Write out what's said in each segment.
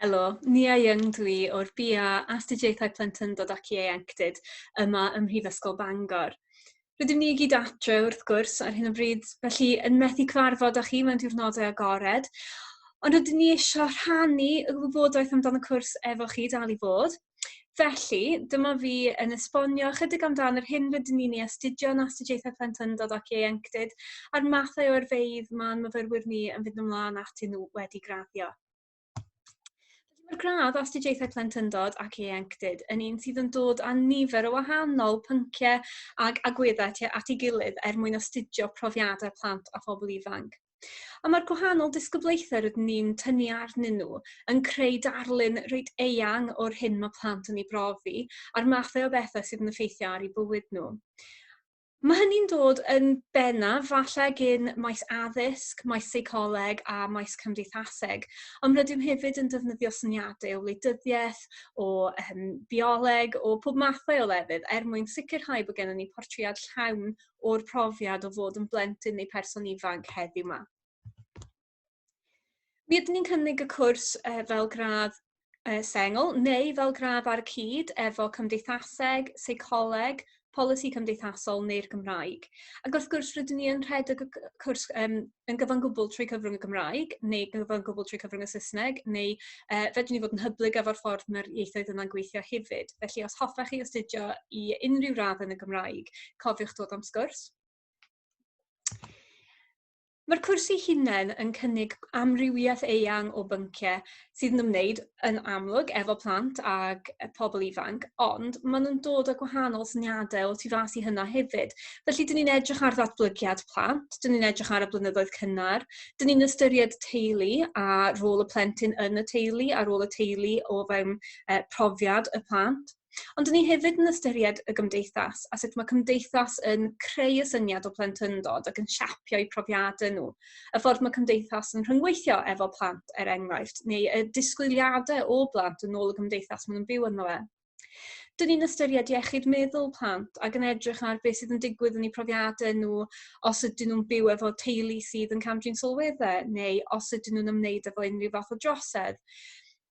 Helo, Nia Young dwi o'r BA Astudiaethau Plentyndod ac Ieuenctid yma ym Mhrifysgol Bangor. Rydym ni i gyd adre wrth gwrs ar hyn o bryd, felly yn methu cyfarfod â chi mewn diwrnodau agored, ond rydym ni eisiau rhannu y wybodaeth amdano y cwrs efo chi dal i fod. Felly, dyma fi yn esbonio chydig amdano yr hyn rydym ni'n ei astudio yn Astudiaethau Plentyndod ac Ieuenctid a'r mathau o yrfeidd mae'n myfyrwyr ni yn fynd ymlaen atyn nhw wedi graddio. Mae'r gradd Astudiaethau Plentyndod ac Ieuenctid yn un sydd yn dod â nifer o wahanol pynciau ag agweddau at ei gilydd mwyn astudio profiadau plant a phobl ifanc. A mae'r gwahanol disgyblaethau rydyn ni'n tynnu arnyn nhw yn creu darlun reit eang o'r hyn mae plant yn ei brofi a'r mathau o bethau sydd yn effeithio ar eu bywyd nhw. Mae hynny'n dod yn bennaf falle gyn maes addysg, maes seicoleg a maes cymdeithaseg, ond rydym hefyd yn defnyddio syniadau o wleidyddiaeth, o bioleg, o pob mathau o lefydd mwyn sicrhau bod gennym ni portread llawn o'r profiad o fod yn blentyn neu person ifanc heddiw yma. Mi ydyn ni'n cynnig y cwrs fel gradd sengl neu fel gradd ar y cyd efo cymdeithaseg, seicoleg, polisi cymdeithasol neu'r Gymraeg. Ac wrth gwrs rydyn ni yn rhedeg y cwrs yn gyfan gwbl trwy cyfrwng y Gymraeg neu gyfan gwbl trwy cyfrwng y Saesneg neu fedrwn ni fod yn hyblyg efo'r ffordd mae'r ieithoedd yna'n gweithio hefyd. Felly os hoffech chi astudio i unrhyw radd yn y Gymraeg, cofiwch dod am sgwrs. Mae'r cwrs ei hunain yn cynnig amrywiaeth eang o bynciau sydd yn ymwneud yn amlwg efo plant ag pobl ifanc, ond maen nhw'n dod â gwahanol syniadau o tu fas i hynna hefyd. Felly, dyn ni'n edrych ar ddatblygiad plant, dyn ni'n edrych ar y blynyddoedd cynnar, dyn ni'n ystyried teulu a rôl y plentyn yn y teulu a rôl y teulu o fewn profiad y plant. Ond dyn ni hefyd yn ystyried y gymdeithas a sut mae cymdeithas yn creu y syniad o plentyndod ac yn siapio eu profiadau nhw. Y ffordd mae cymdeithas yn rhyngweithio efo plant enghraifft, neu y disgwyliadau o blant yn ôl y gymdeithas maen nhw'n byw yno fe. Dyn ni'n ystyried iechyd meddwl plant ac yn edrych ar beth sydd yn digwydd yn eu profiadau nhw os ydyn nhw'n byw efo teulu sydd yn camdrin sylweddau neu os ydyn nhw'n ymwneud efo unrhyw fath o drosedd.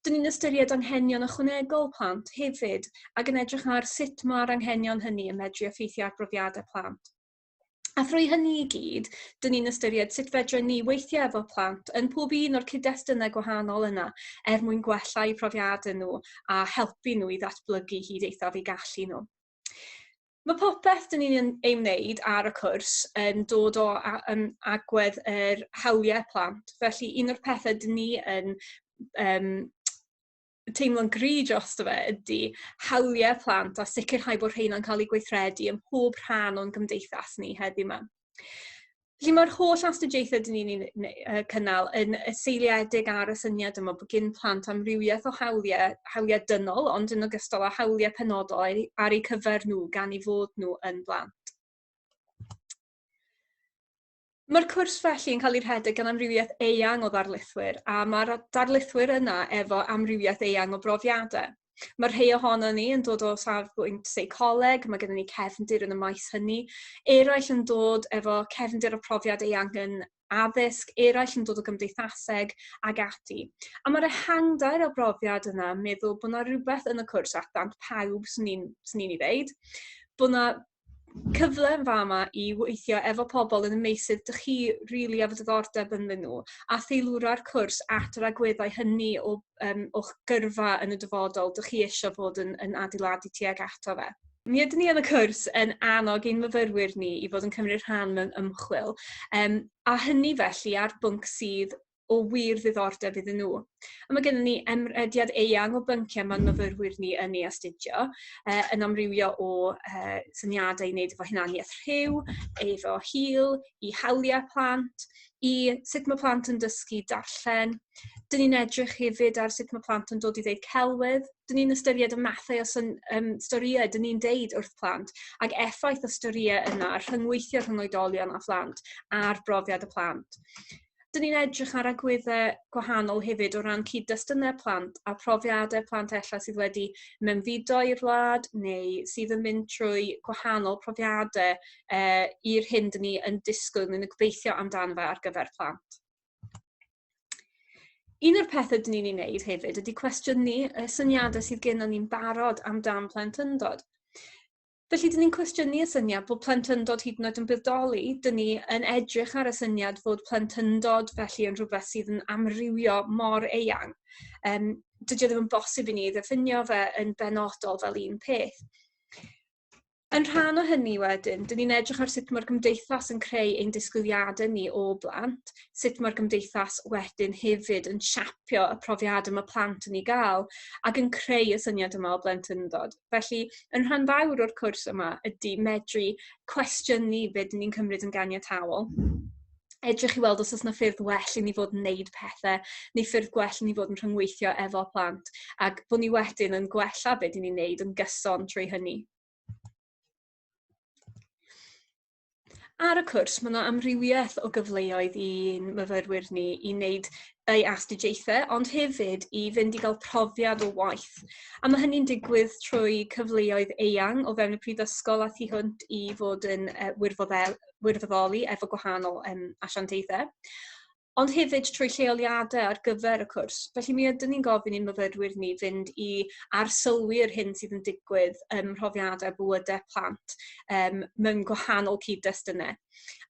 Dyn ni'n ystyried anghenion ychwanegol plant hefyd ac yn edrych ar sut mae'r anghenion hynny yn medru effeithio ar brofiadau plant. A thrwy hynny i gyd, dyn ni'n ystyried sut fedrwn ni weithio efo plant yn pob un o'r cyd-destynau gwahanol yna mwyn gwella eu profiadau nhw a helpu nhw i ddatblygu hyd eithaf eu gallu nhw. Mae popeth dyn ni'n ei wneud ar y cwrs yn dod o agwedd yr hawliau plant. Felly un o'r pethau dyn ni yn teimlo'n gry drosto fe ydy hawliau plant a sicrhau bod rheina'n cael eu gweithredu ym mhob rhan o'n gymdeithas ni heddiw yma. Felly mae'r holl astudiaethau dyn ni'n cynnal yn seiliedig ar y syniad yma bod gyn plant amrywiaeth o hawliau dynol, ond yn ogystal â hawliau penodol ar eu cyfer nhw gan eu fod nhw yn blant. Mae'r cwrs felly yn cael ei rhedeg gan amrywiaeth eang o ddarlithwyr a mae'r darlithwyr yna efo amrywiaeth eang o brofiadau. Mae'r rhai ohono ni yn dod o safbwynt seicoleg, mae gennym ni cefndir yn y maes hynny, eraill yn dod efo cefndir o profiad eang yn addysg, eraill yn dod o gymdeithaseg ag ati. A mae'r ehangdair o brofiad yna yn meddwl bod yna rhywbeth yn y cwrs at pawb sy'n ni'n ei ddeud, bod yna cyfle yn fama i weithio efo pobl yn y meysydd dych chi rili efo diddordeb ynddyn nhw a theilwra'r cwrs at yr agweddau hynny o'ch gyrfa yn y dyfodol dych chi eisiau bod yn adeiladu tuag ato fe. Mi ydyn ni yn y cwrs yn annog ein myfyrwyr ni i fod yn cymryd rhan mewn ymchwil a hynny felly ar bwnc sydd o wir ddiddordeb iddyn nhw. A mae gennym ni emrediad eang o bynciau mae'n myfyrwyr ni yn ei astudio yn amrywio o syniadau i wneud efo hunaniaeth rhyw, efo hil, i hawliau plant, i sut mae plant yn dysgu darllen. Dyn ni'n edrych hefyd ar sut mae plant yn dod i ddeud celwydd. Dyn ni'n ystyried y mathau o storïau dyn ni'n deud wrth plant ac effaith y storïau yna rhyngweithio rhwng oedolion a phlant a'r brofiad y plant. Dyn ni'n edrych ar agweddau gwahanol hefyd o ran cyd-destynau plant a profiadau plant ella sydd wedi mewnfudo i'r wlad neu sydd yn mynd trwy gwahanol profiadau i'r hyn dyn ni yn disgwyl yn gobeithio amdano fe ar gyfer plant. Un o'r pethau dyn ni'n ei wneud hefyd ydy cwestiynu y syniadau sydd gennym ni'n barod amdan plentyndod. Felly, dyn ni'n cwestiynu y syniad bod plentyndod hyd yn oed yn bodoli. Dyn ni yn edrych ar y syniad fod plentyndod felly yn rhywbeth sydd yn amrywio mor eang. Dydy o ddim yn bosib i ni ddiffinio fe yn benodol fel un peth. Yn rhan o hynny wedyn, dyn ni'n edrych ar sut mae'r gymdeithas yn creu ein disgwyliadau ni o blant, sut mae'r gymdeithas wedyn hefyd yn siapio y profiadau mae plant yn ei gael, ac yn creu y syniad yma o blentyndod. Felly, yn rhan fawr o'r cwrs yma ydy medru cwestiynu be dyn ni'n cymryd yn ganiataol. Edrych i weld os oes yna ffyrdd well i ni fod yn wneud pethau, neu ffyrdd gwell i ni fod yn rhyngweithio efo plant, ac bod ni wedyn yn gwella be dyn ni'n wneud yn gyson trwy hynny. Ar y cwrs, mae yna amrywiaeth o gyfleoedd i'n myfyrwyr ni i wneud ei astudiaethau, ond hefyd i fynd i gael profiad o waith. A mae hynny'n digwydd trwy cyfleoedd eang o fewn y prifysgol a thu hwnt i fod yn wirfoddoli efo gwahanol asiantaethau. Ond hefyd trwy lleoliadau ar gyfer y cwrs. Felly mi ydyn ni'n gofyn i'n myfyrwyr ni fynd i arsylwi'r hyn sydd yn digwydd ym mhrofiadau bywydau plant mewn gwahanol cyd-destynau.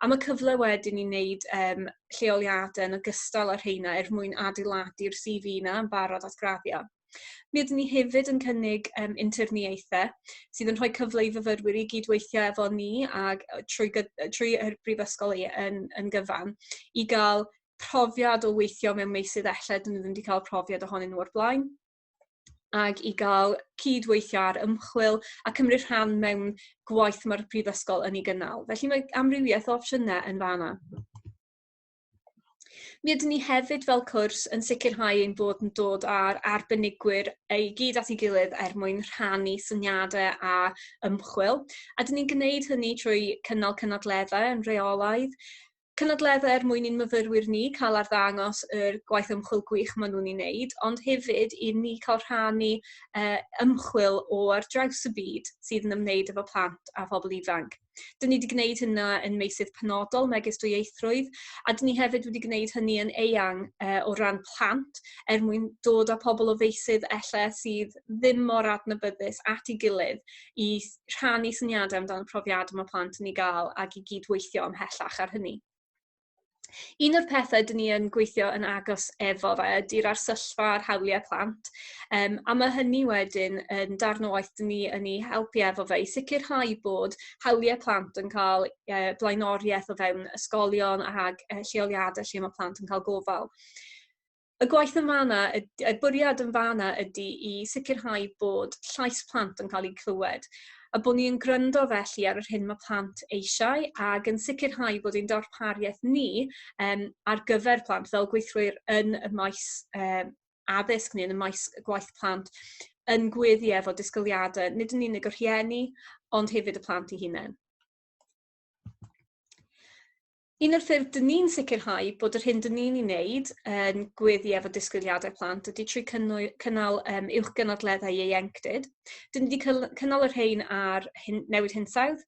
A mae cyfle wedyn i wneud lleoliadau yn ogystal â'r rheina mwyn adeiladu'r CV yna yn barod at graddio. Mi ydyn ni hefyd yn cynnig interniaethau sydd yn rhoi cyfle i fyfyrwyr i gydweithio efo ni ag trwy y brifysgol yn gyfan i gael profiad o weithio mewn meysydd ella dyn nhw ddim wedi cael profiad ohonyn nhw o'r blaen, ag i gael cydweithio ar ymchwil a cymryd rhan mewn gwaith mae'r prifysgol yn ei gynnal. Felly mae amrywiaeth o opsiynau yn fan'na. Mi ydyn ni hefyd fel cwrs yn sicrhau ein bod yn dod ar arbenigwyr i gyd at ei gilydd mwyn rhannu syniadau a ymchwil. A dyn ni'n gwneud hynny trwy cynnal cynadleddau yn reolaidd, cynadleddau mwyn i'n myfyrwyr ni cael arddangos yr gwaith ymchwil gwych maen nhw'n ei wneud, ond hefyd i ni cael rhannu ymchwil o ar draws y byd sydd yn ymwneud efo plant a phobl ifanc. Dyn ni wedi gwneud hynna yn meysydd penodol megis dwyieithrwydd, a dyn ni hefyd wedi gwneud hynny yn eang o ran plant mwyn dod â pobl o feysydd ella sydd ddim mor adnabyddus at ei gilydd i rhannu syniadau amdano profiadau mae plant yn ei gael ac i gydweithio ymhellach ar hynny. Un o'r pethau dyn ni yn gweithio yn agos efo fe ydy'r arsyllfa ar hawliau plant, a mae hynny wedyn yn darn o waith dyn ni yn ei helpu efo fe i sicrhau bod hawliau plant yn cael blaenoriaeth o fewn ysgolion ag lleoliadau lle mae plant yn cael gofal. Y gwaith yn fan'na, y bwriad yn fan'na ydy i sicrhau bod llais plant yn cael ei clywed, a bod ni'n gwrando felly ar yr hyn mae plant eisiau ac yn sicrhau bod ein darpariaeth ni ar gyfer plant fel gweithwyr yn y maes addysg neu yn y maes gwaith plant yn gweddi efo disgwyliadau nid yn unig o'r rhieni ond hefyd y plant eu hunain. Un o'r ffyrdd dyn ni'n sicrhau bod yr hyn dyn ni'n ei wneud yn gweddi efo disgwyliadau plant ydy trwy cynnal uwchgynadleddau ieuenctid. Dyn ni wedi cynnal yr rhain ar newid hinsawdd,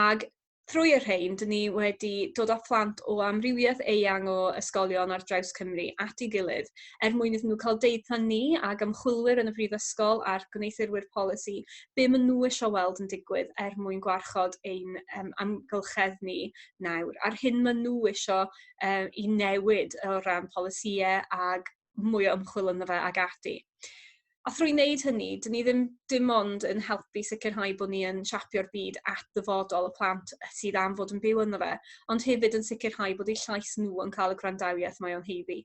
ag trwy yr rhain, dyn ni wedi dod â phlant o amrywiaeth eang o ysgolion ar draws Cymru at ei gilydd mwyn iddyn nhw cael deud ni ag ymchwilwyr yn y prifysgol a'r gwneithurwyr polisi be maen nhw eisiau weld yn digwydd mwyn gwarchod ein amgylchedd ni nawr, a'r hyn maen nhw eisiau i newid o ran polisïau ag mwy o ymchwil yno fe ag ati. A thrwy wneud hynny, dyn ni dim ond yn helpu sicrhau bod ni yn siapio'r byd at ddyfodol y plant sydd am fod yn byw yno fe, ond hefyd yn sicrhau bod eu llais nhw yn cael y gwrandawiaeth mae o'n heiddi.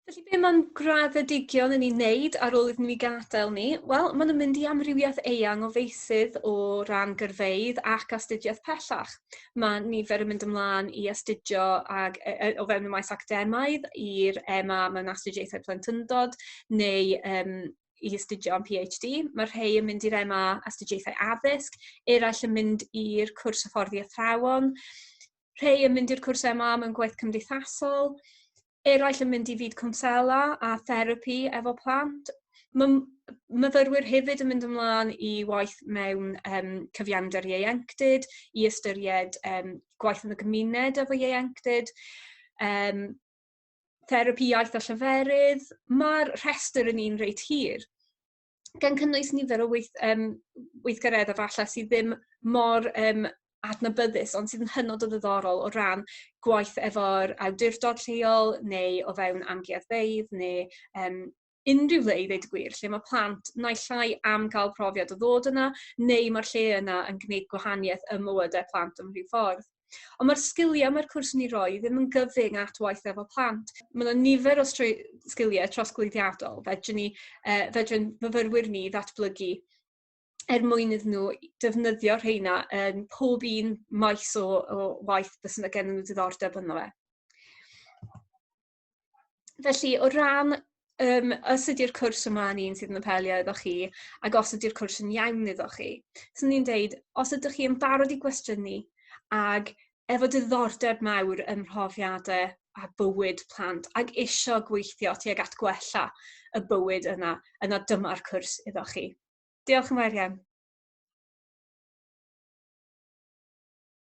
Felly be mae'n graddedigion yn ei wneud ar ôl iddyn ni gadael ni? Wel, maen nhw'n mynd i amrywiaeth eang o feysydd o ran gyrfeydd ac astudiaeth pellach. Mae nifer yn mynd ymlaen i astudio o fewn y maes academaidd i'r EMA mewn Astudiaethau Plentyndod neu i astudio am PhD. Mae rhai yn mynd i'r EMA Astudiaethau Addysg, eraill yn mynd i'r cwrs hyfforddi athrawon, rhai yn mynd i'r cwrs EMA mewn gwaith cymdeithasol, eraill yn mynd i fyd cwnsela a therapi efo plant. Mae myfyrwyr hefyd yn mynd ymlaen i waith mewn cyfiawnder ieuenctid, i ystyried gwaith yn y gymuned efo ieuenctid, therapi iaith a lleferydd, mae'r rhestr yn un reit hir. Gan cynnwys nifer o weithgaredda falle sydd ddim mor adnabyddus, ond sydd yn hynod o ddiddorol o ran gwaith efo'r awdurdod lleol, neu o fewn amgueddfeydd, neu unrhyw le i ddweud y gwir, lle mae plant naill llai am cael profiad o ddod yna, neu mae'r lle yna yn gwneud gwahaniaeth ym mywydau plant am rhyw ffordd. Ond mae'r sgiliau mae'r cwrs yn ei roi ddim yn gyfyng at waith efo plant. Mae yna nifer o sgiliau trosglwyddiadol fedryn myfyrwyr ni ddatblygu mwyn iddyn nhw defnyddio rheina yn pob un maes o waith bys yna gen nhw diddordeb yno fe. Felly, o ran os ydy'r cwrs yma yn un sydd yn apelio iddo chi, ac os ydy'r cwrs yn iawn iddo chi, so ni'n deud, os ydych chi yn barod i gwestiynu, ag efo diddordeb mawr ym mhrofiadau a bywyd plant, ac isio gweithio tuag at gwella y bywyd yna dyma'r cwrs iddo chi. Diolch yn fawr iawn.